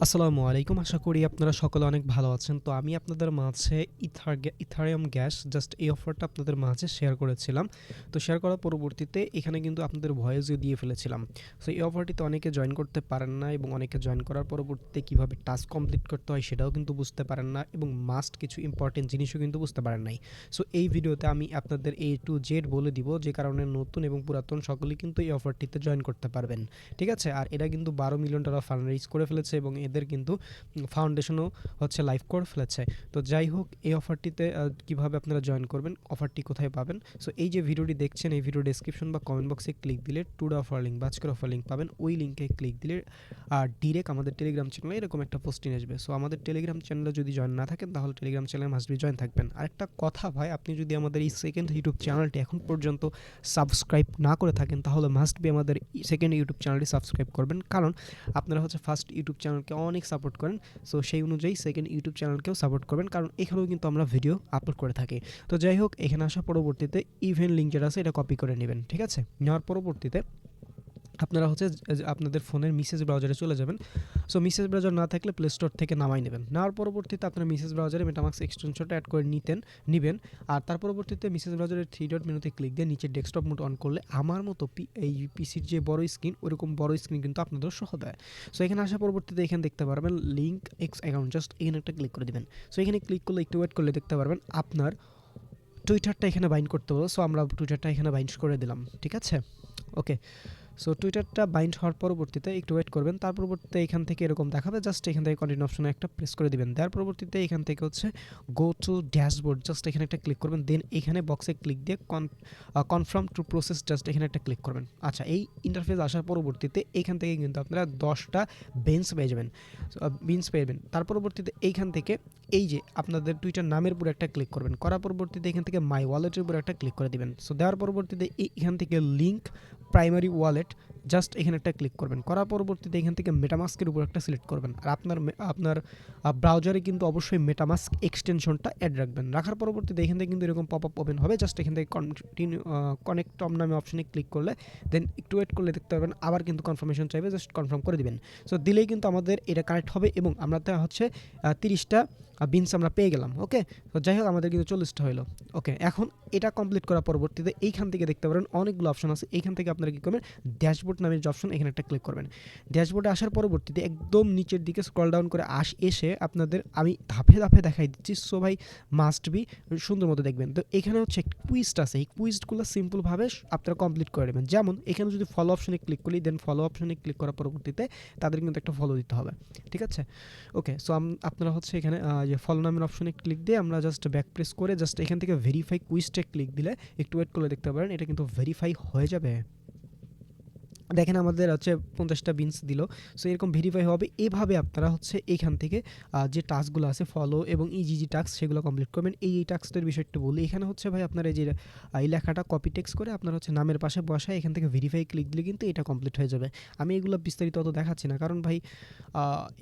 আসসালামু আলাইকুম। আশা করি আপনারা সকলে অনেক ভালো আছেন। তো আমি আপনাদের মাঝে ইথারিয়াম গ্যাস জাস্ট এই অফারটা আপনাদের মাঝে শেয়ার করেছিলাম। তো শেয়ার করার পরবর্তীতে এখানে কিন্তু আপনাদের ভয়েসও দিয়ে ফেলেছিলাম। সো এই অফারটিতে অনেকে জয়েন করতে পারেন না এবং অনেকে জয়েন করার পরবর্তীতে কীভাবে টাস্ক কমপ্লিট করতে হয় সেটাও কিন্তু বুঝতে পারেন না এবং মাস্ট কিছু ইম্পর্টেন্ট জিনিসও কিন্তু বুঝতে পারেন নাই। সো এই ভিডিওতে আমি আপনাদের A to Z বলে দিব, যে কারণে নতুন এবং পুরাতন সকলেই কিন্তু এই অফারটিতে জয়েন করতে পারবেন। ঠিক আছে? আর এরা কিন্তু $12 মিলিয়ন ফান্ড রেইজ করে ফেলেছে এবং এদের কিন্তু ফাউন্ডেশনও হচ্ছে লাইভ করে ফেলেছে। তো যাই হোক, এই অফারটিতে কিভাবে আপনারা জয়েন করবেন, অফারটি কোথায় পাবেন। সো এই যে ভিডিওটি দেখছেন, এই ভিডিও ডেসক্রিপশন বা কমেন্ট বক্সে ক্লিক দিলে টুডে অফার লিঙ্ক বা আজকের অফার লিঙ্ক পাবেন। ওই লিঙ্কে ক্লিক দিলে ডিরেক্ট আমাদের টেলিগ্রাম চ্যানেলে এরকম একটা পোস্টিং আসবে। সো আমাদের টেলিগ্রাম চ্যানেলে যদি জয়েন না থাকেন তাহলে টেলিগ্রাম চ্যানেলে মাস্ট বি জয়েন থাকবেন। আরেকটা কথা ভাই, আপনি যদি আমাদের এই সেকেন্ড ইউটিউব চ্যানেলটি এখন পর্যন্ত সাবস্ক্রাইব না করে থাকেন তাহলে মাস্ট বি আমাদের সেকেন্ড ইউটিউব চ্যানেলটি সাবস্ক্রাইব করবেন, কারণ আপনারা হচ্ছে ফার্স্ট ইউটিউব চ্যানেলকে অনেক সাপোর্ট করেন। সো সেই অনুযায়ী সেকেন্ড ইউটিউব চ্যানেলকেও সাপোর্ট করবেন, কারণ এখানেও কিন্তু আমরা ভিডিও আপলোড করে থাকি। তো যাই হোক, এখানে আসার পরবর্তীতে ইভেন্ট লিঙ্ক যেটা আছে এটা কপি করে নেবেন। ঠিক আছে? নেওয়ার পরবর্তীতে আপনারা হচ্ছে আপনাদের ফোনের মেসেজ ব্রাউজারে চলে যাবেন। সো মেসেজ ব্রাউজার না থাকলে প্লে স্টোর থেকে নামাই নেবেন। নেওয়ার পরবর্তীতে আপনার মেসেজ ব্রাউজারে মেটামাস্ক এক্সটেনশনটা অ্যাড করে নেবেন। আর তার পরবর্তীতে মেসেজ ব্রাউজারের 3 ডট মেনুতে ক্লিক দিয়ে নিচে ডেস্কটপ মোড অন করলে আমার মতো এই পিসির যে বড় স্ক্রিন, ওরকম বড় স্ক্রিন কিন্তু আপনাদের শো হবে। সো এখানে আসার পরবর্তীতে এখানে দেখতে পারবেন লিঙ্ক এক্স অ্যাকাউন্ট, জাস্ট এখানে একটা ক্লিক করে দিবেন। সো এখানে ক্লিক করলে একটু ওয়েট করলে দেখতে পারবেন আপনার টুইটারটা এখানে বাইন্ড করতে হবে। সো আমরা টুইটারটা এখানে বাইন্ড করে দিলাম। ঠিক আছে? ওকে। সো টুইটারটা বাইন্ড হওয়ার পরবর্তীতে একটু ওয়েট করবেন। তার পরবর্তীতে এখান থেকে এরকম দেখাবে, জাস্ট এখান থেকে কন্টিনিউ অপশনে একটা প্রেস করে দিবেন। দেওয়ার পরবর্তীতে এখান থেকে হচ্ছে গো টু ড্যাশবোর্ড, জাস্ট এখানে একটা ক্লিক করবেন। দেন এখানে বক্সে ক্লিক দিয়ে কনফার্ম টু প্রসেস, জাস্ট এখানে একটা ক্লিক করবেন। আচ্ছা, এই ইন্টারফেস আসার পরবর্তীতে এখান থেকে কিন্তু আপনারা 10টা বেঞ্চ পেয়ে যাবেন, বিনস পেয়ে যাবেন। তার পরবর্তীতে এইখান থেকে এই যে আপনাদের টুইটার নামের উপর একটা ক্লিক করবেন। করার পরবর্তীতে এখান থেকে মাই ওয়ালেটের উপর একটা ক্লিক করে দিবেন। সো দেওয়ার পরবর্তীতে এখান থেকে লিঙ্ক প্রাইমারি ওয়ালেট, জাস্ট এখানে একটা ক্লিক করবেন। করার পরবর্তীতে এখান থেকে মেটামাস্কের উপর একটা সিলেক্ট করবেন। আর আপনার ব্রাউজারে কিন্তু অবশ্যই মেটামাস্ক এক্সটেনশনটা অ্যাড রাখবেন। রাখার পরবর্তীতে এখান থেকে কিন্তু এরকম পপ আপ ওপেন হবে, জাস্ট এখান থেকে কানেক্ট নামে অপশনে ক্লিক করলে দেন একটু ওয়েট করলে দেখতে পারবেন আবার কিন্তু কনফার্মেশন চাইবে, জাস্ট কনফার্ম করে দিবেন। সো দিলেই কিন্তু আমাদের এটা কানেক্ট হবে এবং আমরা হচ্ছে 30টা বিনস আমরা পেয়ে গেলাম। ওকে। তো যাই হোক, আমাদের কিন্তু 40টা হলো। ওকে, এখন এটা কমপ্লিট করার পরবর্তীতে এইখান থেকে দেখতে পারেন অনেকগুলো অপশন আছে। এইখান থেকে আপনারা কী করবেন, ড্যাশবোর্ড নামের যে অপশন, এখানে একটা ক্লিক করবেন। ড্যাশবোর্ডে আসার পরবর্তীতে একদম নিচের দিকে স্ক্রল ডাউন করে এসে আপনাদের আমি ধাপে ধাপে দেখাই দিচ্ছি। সো ভাই মাস্ট বি সুন্দর মতো দেখবেন। তো এখানে হচ্ছে কুইজটা আছে, এই কুইজগুলো সিম্পলভাবে আপনারা কমপ্লিট করে নেবেন। যেমন এখানে যদি ফলো অপশনে ক্লিক করি, দেন ফলো অপশনে ক্লিক করার পরবর্তীতে তাদের কিন্তু একটা ফলো দিতে হবে। ঠিক আছে? ওকে। সো আপনারা হচ্ছে এখানে যে ফলো নামের অপশনে ক্লিক দিয়ে আমরা জাস্ট ব্যাক প্রেস করে জাস্ট এখান থেকে ভেরিফাই কুইজটা ক্লিক দিলে একটু ওয়েট করলে দেখতে পারেন এটা কিন্তু ভেরিফাই হয়ে যাবে। দেখেন আমাদের হচ্ছে 50টা বিনস দিল। সো এরকম ভেরিফাই হবে। এভাবে আপনারা হচ্ছে এইখান থেকে যে টাস্কগুলো আছে ফলো এবং ইজি টাস্ক, সেগুলো কমপ্লিট করবেন। এই টাস্কের বিষয়টা বলি, এখানে হচ্ছে ভাই আপনার এই যে এই লেখাটা কপি টেক্সট করে আপনার হচ্ছে নামের পাশে বসায় এখান থেকে ভেরিফাই ক্লিক দিলে কিন্তু এটা কমপ্লিট হয়ে যাবে। আমি এগুলো বিস্তারিত অত দেখাচ্ছি না, কারণ ভাই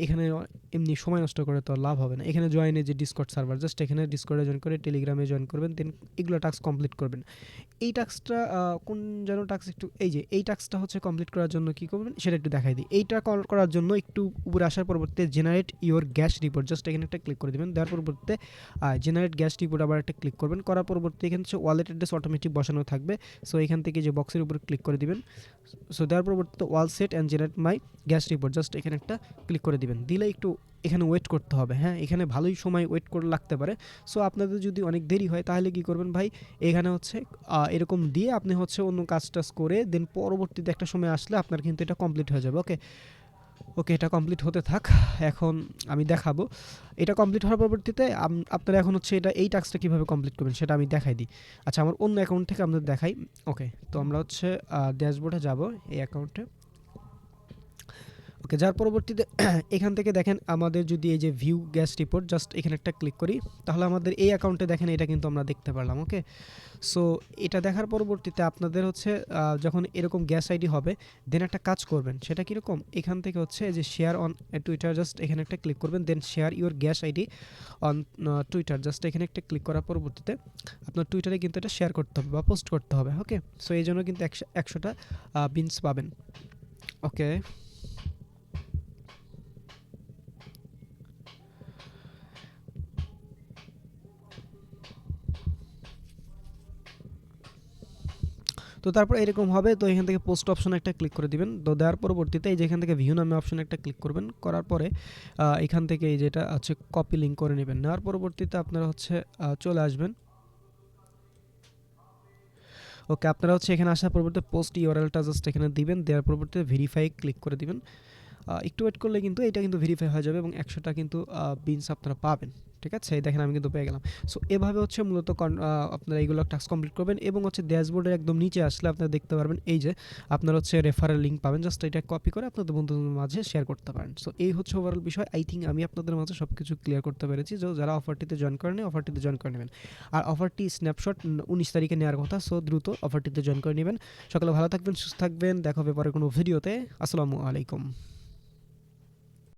এখানে এমনি সময় নষ্ট করে তো লাভ হবে না। এখানে জয়েনের যে ডিসকর্ড সার্ভার, জাস্ট এখানে ডিসকর্ডে জয়েন করে টেলিগ্রামে জয়েন করবেন, দেন এগুলো টাস্ক কমপ্লিট করবেন। এই টাস্কটা কোন যেন টাস্ক, একটু এই যে এই টাস্কটা হচ্ছে কমপ্লিট করার জন্য কী করবেন সেটা একটু দেখাই দিই। এইটা করার জন্য একটু উপরে আসার পরবর্তীতে generate your gas report, just এখানে একটা ক্লিক করে দেবেন। দেওয়ার পরবর্তীতে জেনারেট গ্যাস রিপোর্ট আবার একটা ক্লিক করবেন। করার পরবর্তীতে এখানে হচ্ছে ওয়ালেট অ্যাড্রেস অটোমেটিক বসানো থাকবে। সো এখান থেকে যে বক্সের উপর ক্লিক করে দিবেন। সো দেওয়ার পরবর্তীতে wall set and generate my gas report, just এখানে একটা ক্লিক করে দিবেন। দিলে একটু এখানে ওয়েট করতে হবে। হ্যাঁ, এখানে ভালোই সময় ওয়েট করে লাগতে পারে। সো আপনাদের যদি অনেক দেরি হয় তাহলে কী করবেন ভাই, এখানে হচ্ছে এরকম দিয়ে আপনি হচ্ছে অন্য কাজ টাজ করে দেন পরবর্তীতে একটা সময় আসলে আপনার কিন্তু এটা কমপ্লিট হয়ে যাবে। ওকে। ওকে, এটা কমপ্লিট হতে থাক। এখন আমি দেখাবো এটা কমপ্লিট হওয়ার পরবর্তীতে আপনারা এখন হচ্ছে এই টাস্কটা কীভাবে কমপ্লিট করবেন সেটা আমি দেখাই দিই। আচ্ছা, আমার অন্য অ্যাকাউন্ট থেকে আপনাদের দেখাই। ওকে, তো আমরা হচ্ছে ড্যাশবোর্ডে যাব এই অ্যাকাউন্টে। ওকে, যার পরবর্তীতে এখান থেকে দেখেন আমাদের যদি এই যে ভিউ গ্যাস রিপোর্ট, জাস্ট এখানে একটা ক্লিক করি তাহলে আমাদের এই অ্যাকাউন্টে দেখেন এটা কিন্তু আমরা দেখতে পারলাম। ওকে। সো এটা দেখার পরবর্তীতে আপনাদের হচ্ছে যখন এরকম গ্যাস আইডি হবে দেন একটা কাজ করবেন, সেটা কীরকম, এখান থেকে হচ্ছে যে শেয়ার অন টুইটার, জাস্ট এখানে একটা ক্লিক করবেন। Then share your gas ID on Twitter, just এখানে একটা ক্লিক করার পরবর্তীতে আপনার টুইটারে কিন্তু এটা শেয়ার করতে হবে বা পোস্ট করতে হবে। ওকে। সো এই জন্য কিন্তু 100টা বিনস পাবেন। ওকে। তো তারপর এরকম হবে। তো এখান থেকে পোস্ট অপশনে একটা ক্লিক করে দিবেন। তো দেওয়ার পরবর্তীতে এই যে এখান থেকে ভিউ নামে অপশনে একটা ক্লিক করবেন। করার পরে এখান থেকে এই যেটা হচ্ছে কপি লিঙ্ক করে নেবেন। নেওয়ার পরবর্তীতে আপনারা হচ্ছে চলে আসবেন। ওকে, আপনারা হচ্ছে এখানে আসার পরবর্তীতে পোস্ট ইউআরএলটা জাস্ট এখানে দিবেন। দেওয়ার পরবর্তীতে ভেরিফাই ক্লিক করে দিবেন। একটু ওয়েট করলে কিন্তু এটা কিন্তু ভেরিফাই হয়ে যাবে এবং 100টা কিন্তু বিনস আপনারা পাবেন। ঠিক আছে, এই দেখেন আমি কিন্তু পেয়ে গেলাম। সো এভাবে হচ্ছে মূলত আপনারা এইগুলো টাস্ক কমপ্লিট করবেন এবং হচ্ছে ড্যাশবোর্ডের একদম নিচে আসলে আপনারা দেখতে পারবেন এই যে আপনারা হচ্ছে রেফারেল লিঙ্ক পাবেন। জাস্ট এটা কপি করে আপনাদের বন্ধুদের মাঝে শেয়ার করতে পারেন। সো এই হচ্ছে ওভারঅল বিষয়। আই থিঙ্ক আমি আপনাদের মাঝে সব কিছু ক্লিয়ার করতে পেরেছি। যারা অফারটিতে জয়েন করেন অফারটিতে জয়েন করে নেবেন। আর অফারটি স্ন্যাপশট 19 তারিখে নেওয়ার কথা। সো দ্রুত অফারটিতে জয়েন করে নেবেন। সকালে ভালো থাকবেন, সুস্থ থাকবেন। দেখা হবে পরে কোনো ভিডিওতে। আসসালামু আলাইকুম।